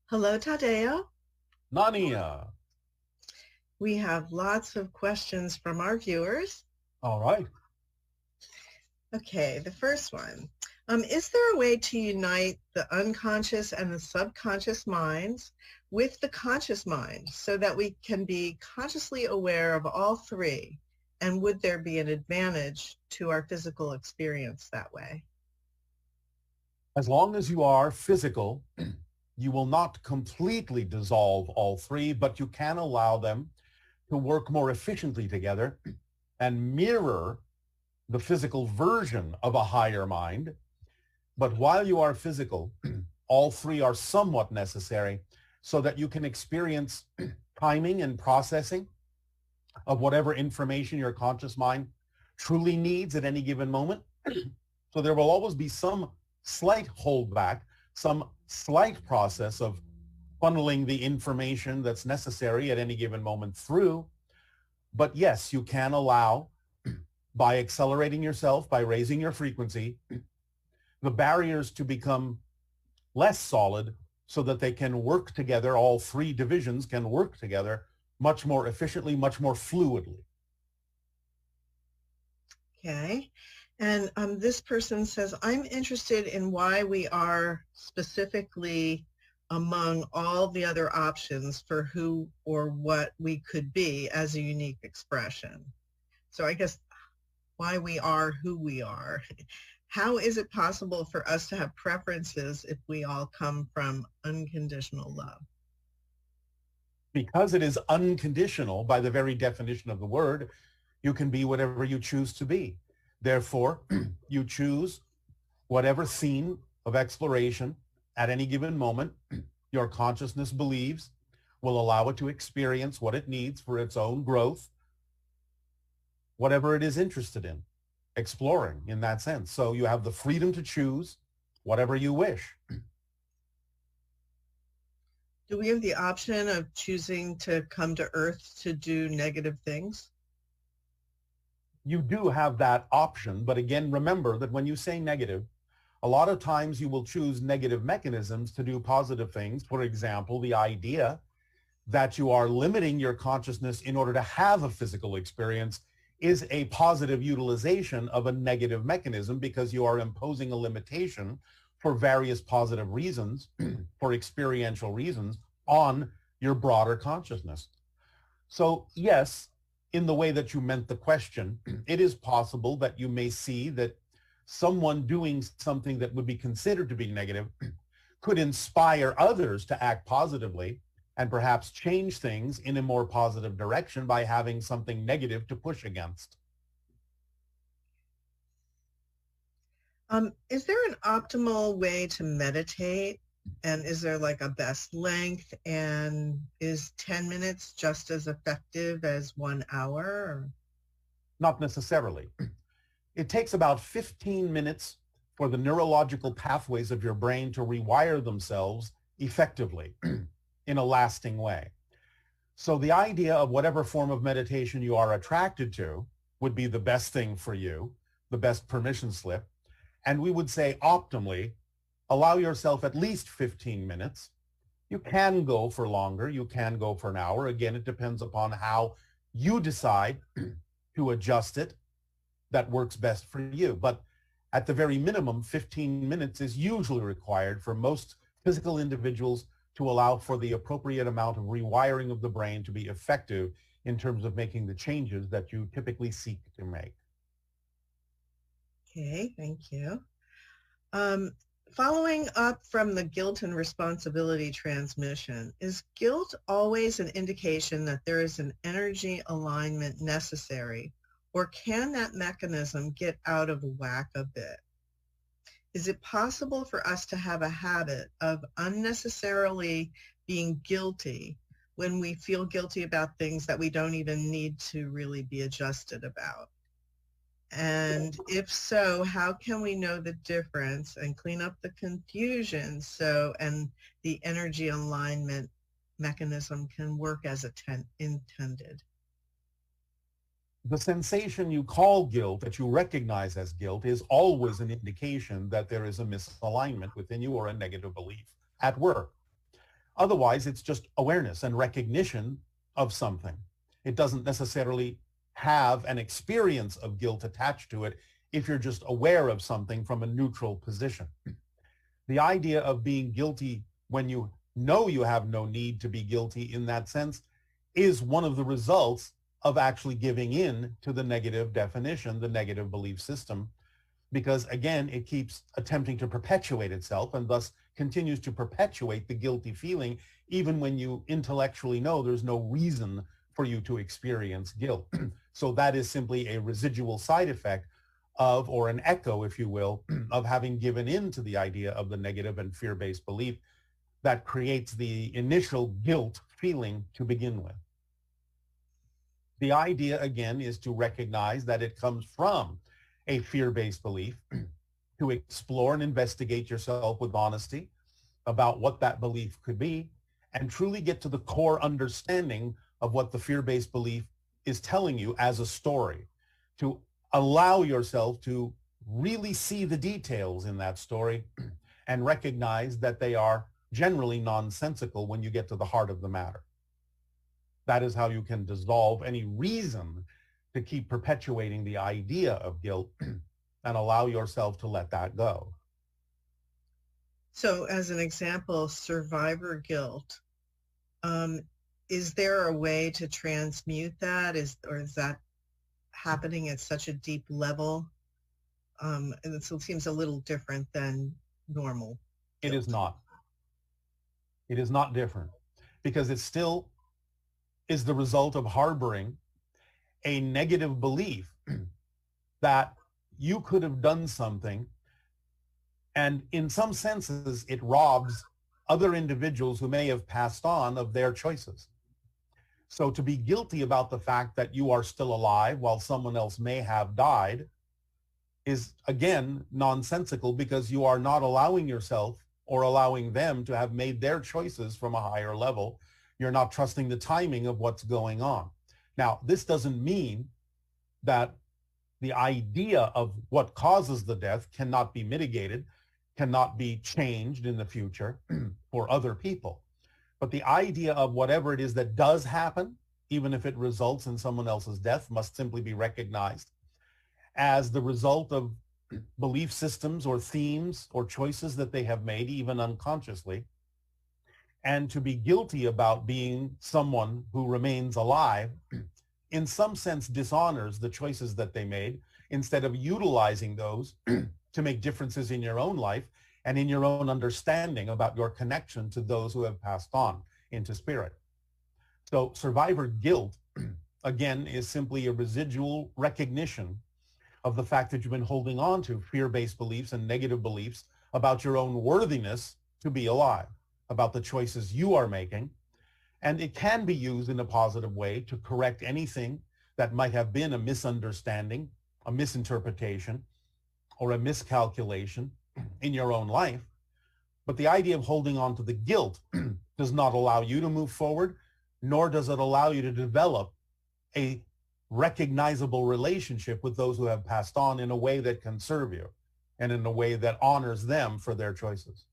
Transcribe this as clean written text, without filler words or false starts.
Hello, Tadeo. Nania. We have lots of questions from our viewers. All right. Okay, the first one. Is there a way to unite the unconscious and the subconscious minds with the conscious mind so that we can be consciously aware of all three? And would there be an advantage to our physical experience that way? As long as you are physical, you will not completely dissolve all three, but you can allow them to work more efficiently together and mirror the physical version of a higher mind. But while you are physical, all three are somewhat necessary so that you can experience timing and processing of whatever information your conscious mind truly needs at any given moment. So there will always be some slight holdback, some slight process of funneling the information that's necessary at any given moment through. But yes, you can allow, by accelerating yourself, by raising your frequency, the barriers to become less solid so that they can work together. All three divisions can work together much more efficiently, much more fluidly. Okay. And this person says, I'm interested in why we are specifically among all the other options for who or what we could be as a unique expression. So I guess why we are who we are. How is it possible for us to have preferences if we all come from unconditional love? Because it is unconditional by the very definition of the word, you can be whatever you choose to be. Therefore, you choose whatever theme of exploration at any given moment your consciousness believes will allow it to experience what it needs for its own growth, whatever it is interested in exploring in that sense. So you have the freedom to choose whatever you wish. Do we have the option of choosing to come to Earth to do negative things? You do have that option, but again, remember that when you say negative, a lot of times you will choose negative mechanisms to do positive things. For example, the idea that you are limiting your consciousness in order to have a physical experience is a positive utilization of a negative mechanism because you are imposing a limitation for various positive reasons, for experiential reasons, on your broader consciousness. So yes, in the way that you meant the question, it is possible that you may see that someone doing something that would be considered to be negative could inspire others to act positively and perhaps change things in a more positive direction by having something negative to push against. Is there an optimal way to meditate? And is there like a best length? And is 10 minutes just as effective as 1 hour? Or? Not necessarily. It takes about 15 minutes for the neurological pathways of your brain to rewire themselves effectively in a lasting way. So the idea of whatever form of meditation you are attracted to would be the best thing for you, the best permission slip. And we would say optimally, allow yourself at least 15 minutes. You can go for longer. You can go for an hour. Again, it depends upon how you decide to adjust it that works best for you. But at the very minimum, 15 minutes is usually required for most physical individuals to allow for the appropriate amount of rewiring of the brain to be effective in terms of making the changes that you typically seek to make. Okay, thank you. Following up from the guilt and responsibility transmission, is guilt always an indication that there is an energy alignment necessary, or can that mechanism get out of whack a bit? Is it possible for us to have a habit of unnecessarily being guilty when we feel guilty about things that we don't even need to really be adjusted about? And if so, how can we know the difference and clean up the confusion and the energy alignment mechanism can work as intended? The sensation you call guilt, that you recognize as guilt, is always an indication that there is a misalignment within you or a negative belief at work. Otherwise, it's just awareness and recognition of something. It doesn't necessarily have an experience of guilt attached to it if you're just aware of something from a neutral position. The idea of being guilty when you know you have no need to be guilty in that sense is one of the results of actually giving in to the negative definition, the negative belief system, because again, it keeps attempting to perpetuate itself and thus continues to perpetuate the guilty feeling, even when you intellectually know there's no reason for you to experience guilt. So that is simply a residual side effect of, or an echo, if you will, of having given in to the idea of the negative and fear-based belief that creates the initial guilt feeling to begin with. The idea, again, is to recognize that it comes from a fear-based belief, to explore and investigate yourself with honesty about what that belief could be, and truly get to the core understanding of what the fear-based belief is telling you as a story, to allow yourself to really see the details in that story and recognize that they are generally nonsensical when you get to the heart of the matter. That is how you can dissolve any reason to keep perpetuating the idea of guilt and allow yourself to let that go. So as an example, survivor guilt, is there a way to transmute that? Or is that happening at such a deep level? And it seems a little different than normal guilt. It is not. It is not different because it still is the result of harboring a negative belief that you could have done something, and in some senses it robs other individuals who may have passed on of their choices. So to be guilty about the fact that you are still alive while someone else may have died is, again, nonsensical, because you are not allowing yourself or allowing them to have made their choices from a higher level. You're not trusting the timing of what's going on. Now, this doesn't mean that the idea of what causes the death cannot be mitigated, cannot be changed in the future for other people. But the idea of whatever it is that does happen, even if it results in someone else's death, must simply be recognized as the result of belief systems or themes or choices that they have made, even unconsciously. And to be guilty about being someone who remains alive, in some sense, dishonors the choices that they made, instead of utilizing those to make differences in your own life and in your own understanding about your connection to those who have passed on into spirit. So survivor guilt, again, is simply a residual recognition of the fact that you've been holding on to fear-based beliefs and negative beliefs about your own worthiness to be alive, about the choices you are making. And it can be used in a positive way to correct anything that might have been a misunderstanding, a misinterpretation, or a miscalculation in your own life. But the idea of holding on to the guilt does not allow you to move forward, nor does it allow you to develop a recognizable relationship with those who have passed on in a way that can serve you and in a way that honors them for their choices.